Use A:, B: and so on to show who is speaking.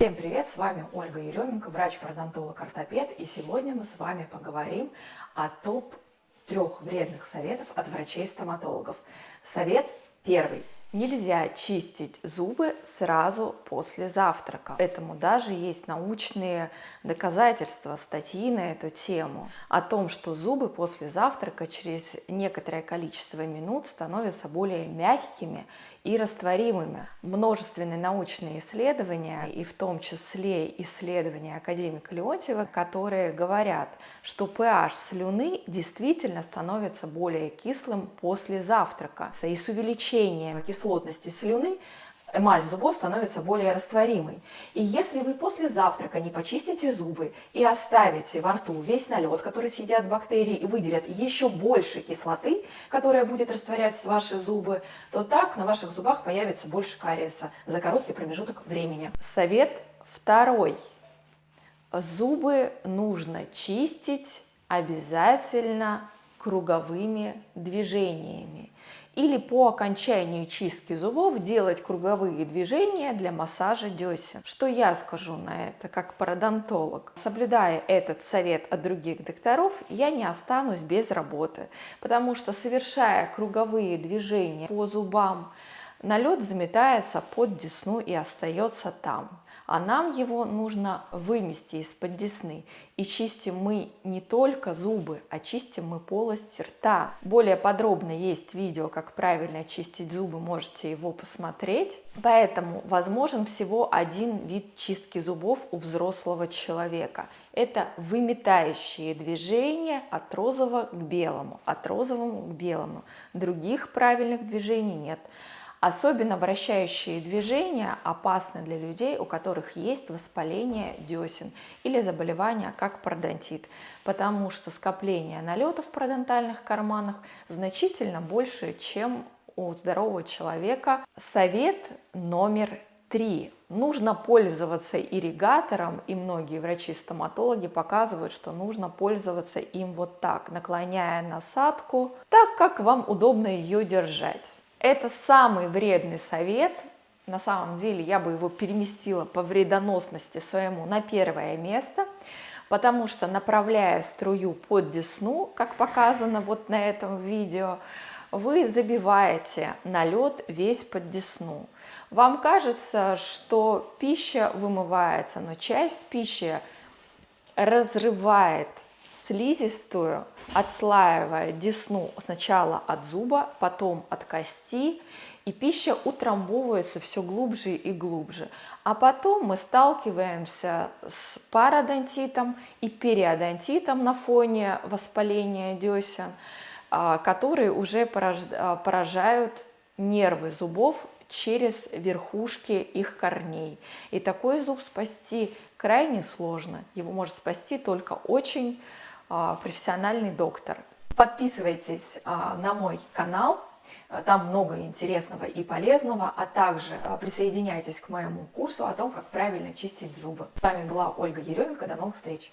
A: Всем привет, с вами Ольга Еременко, врач-пародонтолог-ортопед, и сегодня мы с вами поговорим о топ-3 вредных советов от врачей-стоматологов. Совет первый. Нельзя чистить зубы сразу после завтрака. Этому даже есть научные доказательства, статьи на эту тему, о том, что зубы после завтрака через некоторое количество минут становятся более мягкими и растворимыми. Множественные научные исследования, и в том числе исследования академика Леонтьева, которые говорят, что pH слюны действительно становится более кислым после завтрака. И с увеличением кислотности слюны эмаль зубов становится более растворимой. И если вы после завтрака не почистите зубы и оставите во рту весь налет, который съедят бактерии и выделят еще больше кислоты, которая будет растворять ваши зубы, то так на ваших зубах появится больше кариеса за короткий промежуток времени. Совет второй. Зубы нужно чистить обязательно круговыми движениями. Или по окончанию чистки зубов делать круговые движения для массажа десен. Что я скажу на это, как пародонтолог? Соблюдая этот совет от других докторов, я не останусь без работы, потому что, совершая круговые движения по зубам, налет заметается под десну и остается там. А нам его нужно вымести из-под десны. И чистим мы не только зубы, а чистим мы полость рта. Более подробно есть видео, как правильно чистить зубы, можете его посмотреть. Поэтому возможен всего один вид чистки зубов у взрослого человека. Это выметающие движения от розового к белому, от розового к белому. Других правильных движений нет. Особенно вращающие движения опасны для людей, у которых есть воспаление десен или заболевания, как пародонтит, потому что скопление налетов в пародонтальных карманах значительно больше, чем у здорового человека. Совет номер 3. Нужно пользоваться ирригатором, и многие врачи-стоматологи показывают, что нужно пользоваться им вот так, наклоняя насадку, так как вам удобно ее держать. Это самый вредный совет. На самом деле я бы его переместила по вредоносности своему на первое место, потому что, направляя струю под десну, как показано вот на этом видео, вы забиваете налет весь под десну. Вам кажется, что пища вымывается, но часть пищи разрывает слизистую, отслаивая десну сначала от зуба, потом от кости, и пища утрамбовывается все глубже и глубже. А потом мы сталкиваемся с пародонтитом и периодонтитом на фоне воспаления десен, которые уже поражают нервы зубов через верхушки их корней. И такой зуб спасти крайне сложно. Его может спасти только очень профессиональный доктор. Подписывайтесь на мой канал, там много интересного и полезного, а также присоединяйтесь к моему курсу о том, как правильно чистить зубы. С вами была Ольга Еременко, до новых встреч!